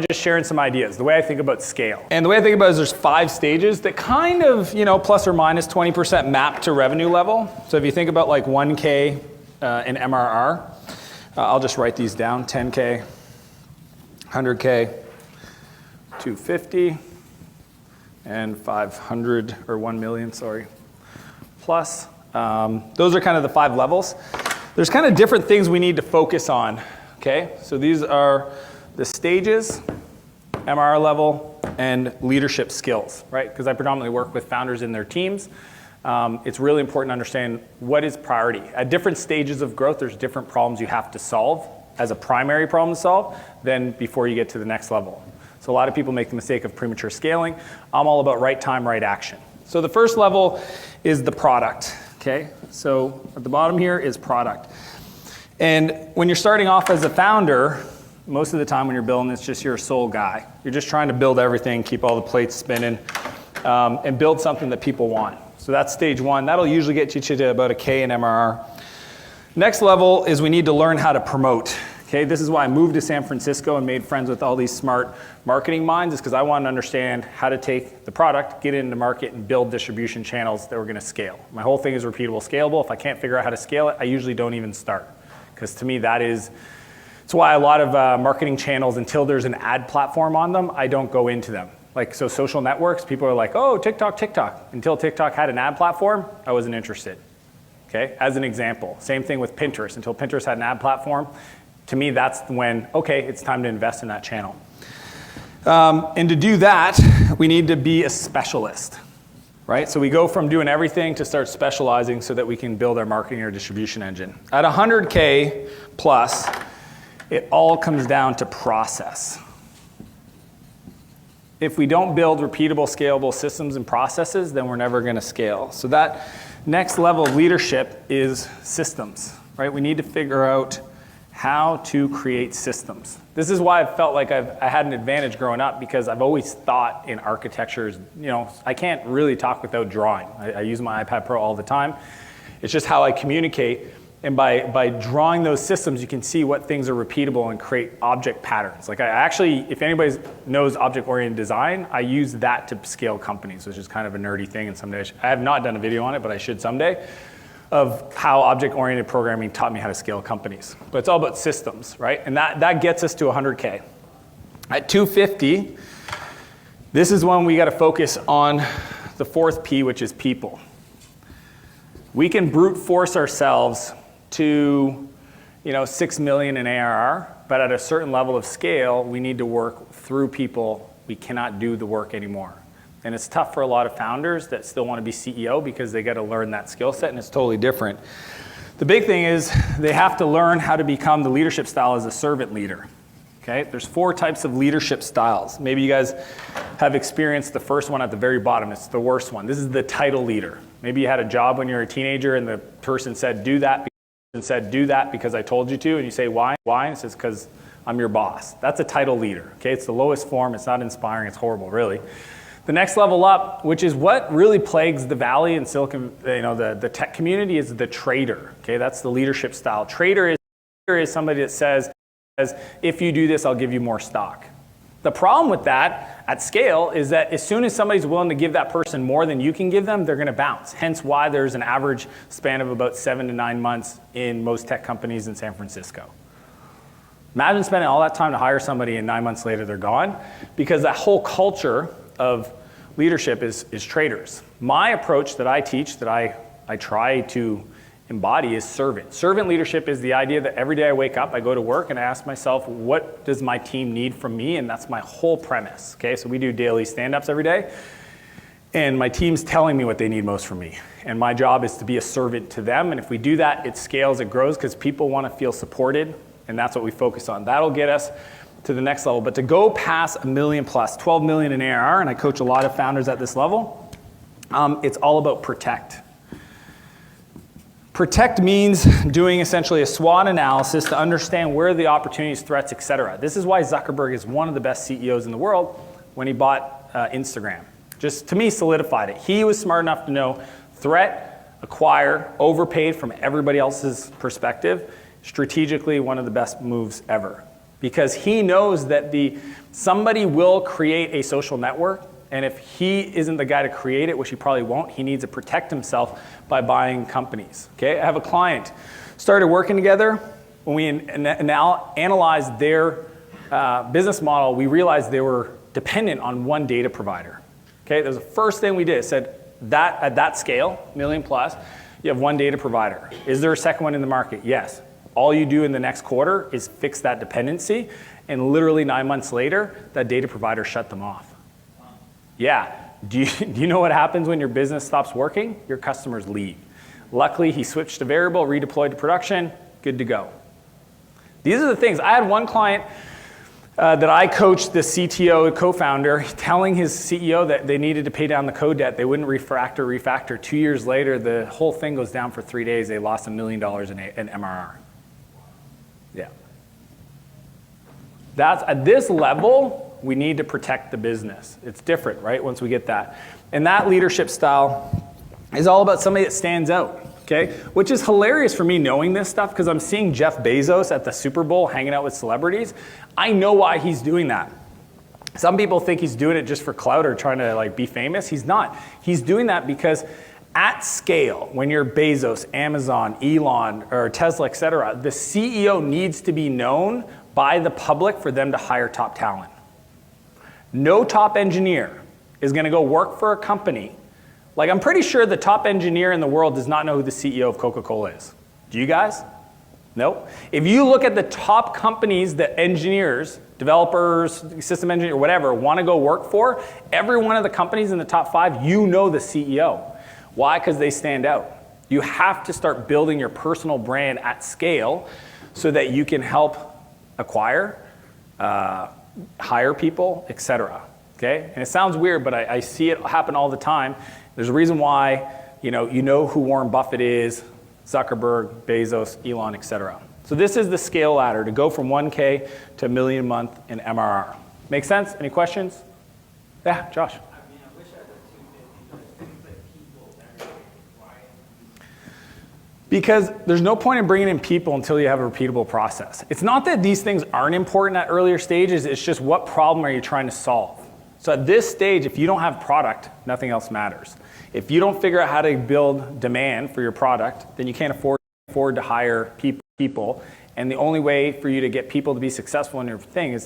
just sharing some ideas, the way I think about scale. And the way I think about it is there's 5 stages that kind of, plus or minus 20% map to revenue level. So if you think about like 1K in MRR, I'll just write these down, 10K, 100K, 250, and 500, or 1 million, sorry, plus. Those are kind of the 5 levels. There's kind of different things we need to focus on, okay? So these are the stages, MRR level, and leadership skills, right? Because I predominantly work with founders in their teams. It's really important to understand what is priority. At different stages of growth, there's different problems you have to solve as a primary problem to solve than before you get to the next level. So a lot of people make the mistake of premature scaling. I'm all about right time, right action. So the first level is the product, okay? So at the bottom here is product. And when you're starting off as a founder, most of the time when you're building, it's just you're a sole guy. You're just trying to build everything, keep all the plates spinning, and build something that people want. So that's stage 1. That'll usually get you to about a K in MRR. Next level is we need to learn how to promote. Okay, this is why I moved to San Francisco and made friends with all these smart marketing minds, is because I wanted to understand how to take the product, get it into market, and build distribution channels that were going to scale. My whole thing is repeatable, scalable. If I can't figure out how to scale it, I usually don't even start. Because to me, that's why a lot of marketing channels, until there's an ad platform on them, I don't go into them. Like, so social networks, people are like, oh, TikTok. Until TikTok had an ad platform, I wasn't interested. Okay, as an example. Same thing with Pinterest. Until Pinterest had an ad platform, to me, that's when, okay, it's time to invest in that channel. And to do that, we need to be a specialist, right? So we go from doing everything to start specializing so that we can build our marketing or distribution engine. At 100K plus, it all comes down to process. If we don't build repeatable, scalable systems and processes, then we're never going to scale. So that next level of leadership is systems, right? We need to figure out how to create systems. This is why I felt like I had an advantage growing up, because I've always thought in architecture, I can't really talk without drawing. I use my iPad Pro all the time. It's just how I communicate. And by drawing those systems, you can see what things are repeatable and create object patterns. Like I actually, if anybody knows object-oriented design, I use that to scale companies, which is kind of a nerdy thing. And someday, I have not done a video on it, but I should someday, of how object-oriented programming taught me how to scale companies. But it's all about systems, right? And that gets us to 100K. At 250, this is when we got to focus on the 4th P, which is people. We can brute force ourselves to 6 million in ARR, but at a certain level of scale, we need to work through people. We cannot do the work anymore. And it's tough for a lot of founders that still want to be CEO because they got to learn that skill set, and it's totally different. The big thing is they have to learn how to become the leadership style as a servant leader. Okay? There's 4 types of leadership styles. Maybe you guys have experienced the first one at the very bottom. It's the worst one. This is the title leader. Maybe you had a job when you were a teenager and the person said, do that because I told you to, and you say, why? Why? And it says, because I'm your boss. That's a title leader. Okay? It's the lowest form. It's not inspiring. It's horrible, really. The next level up, which is what really plagues the Valley and Silicon, the tech community, is the trader. Okay, that's the leadership style. Trader is somebody that says, if you do this, I'll give you more stock. The problem with that at scale is that as soon as somebody's willing to give that person more than you can give them, they're going to bounce. Hence why there's an average span of about 7 to 9 months in most tech companies in San Francisco. Imagine spending all that time to hire somebody and 9 months later they're gone, because that whole culture of leadership is traders. My approach that I teach, that I try to embody, is servant. Servant leadership is the idea that every day I wake up, I go to work and I ask myself, what does my team need from me? And that's my whole premise. Okay, so we do daily stand-ups every day, and my team's telling me what they need most from me. And my job is to be a servant to them. And if we do that, it scales, it grows, because people want to feel supported, and that's what we focus on. That'll get us to the next level. But to go past $1 million plus, 12 million in ARR, and I coach a lot of founders at this level, it's all about protect. Protect means doing essentially a SWOT analysis to understand where the opportunities, threats, et cetera. This is why Zuckerberg is one of the best CEOs in the world when he bought Instagram. Just, to me, solidified it. He was smart enough to know threat, acquire, overpaid from everybody else's perspective. Strategically, one of the best moves ever. because he knows that somebody will create a social network, and if he isn't the guy to create it, which he probably won't, he needs to protect himself by buying companies. Okay, I have a client, started working together. When we now analyzed their business model, we realized they were dependent on one data provider. Okay, that was the first thing we did. It said that at that scale, million plus, you have one data provider. Is there a second one in the market? Yes. All you do in the next quarter is fix that dependency, and literally 9 months later, that data provider shut them off. Yeah. Do you know what happens when your business stops working? Your customers leave. Luckily, he switched to variable, redeployed to production, good to go. These are the things. I had one client that I coached, the CTO, co-founder, telling his CEO that they needed to pay down the code debt. They wouldn't refactor. 2 years later, the whole thing goes down for 3 days. They lost $1 million in MRR. Yeah. That's, at this level, we need to protect the business. It's different, right, once we get that. And that leadership style is all about somebody that stands out. Okay, which is hilarious for me knowing this stuff, because I'm seeing Jeff Bezos at the Super Bowl hanging out with celebrities. I know why he's doing that. Some people think he's doing it just for clout or trying to like be famous. He's not. He's doing that because at scale, when you're Bezos, Amazon, Elon, or Tesla, et cetera, the CEO needs to be known by the public for them to hire top talent. No top engineer is going to go work for a company. Like, I'm pretty sure the top engineer in the world does not know who the CEO of Coca-Cola is. Do you guys? Nope. If you look at the top companies that engineers, developers, system engineers, whatever, want to go work for, every one of the companies in the top 5, you know the CEO. Why? Because they stand out. You have to start building your personal brand at scale so that you can help acquire, hire people, etc. Okay? And it sounds weird, but I see it happen all the time. There's a reason why, you know who Warren Buffett is, Zuckerberg, Bezos, Elon, etc. So this is the scale ladder to go from 1K to $1 million a month in MRR. Make sense? Any questions? Yeah, Josh. I mean, I wish I was 250, but things like people, everything, why? Because there's no point in bringing in people until you have a repeatable process. It's not that these things aren't important at earlier stages, it's just what problem are you trying to solve? So at this stage, if you don't have product, nothing else matters. If you don't figure out how to build demand for your product, then you can't afford to hire people. And the only way for you to get people to be successful in your thing is to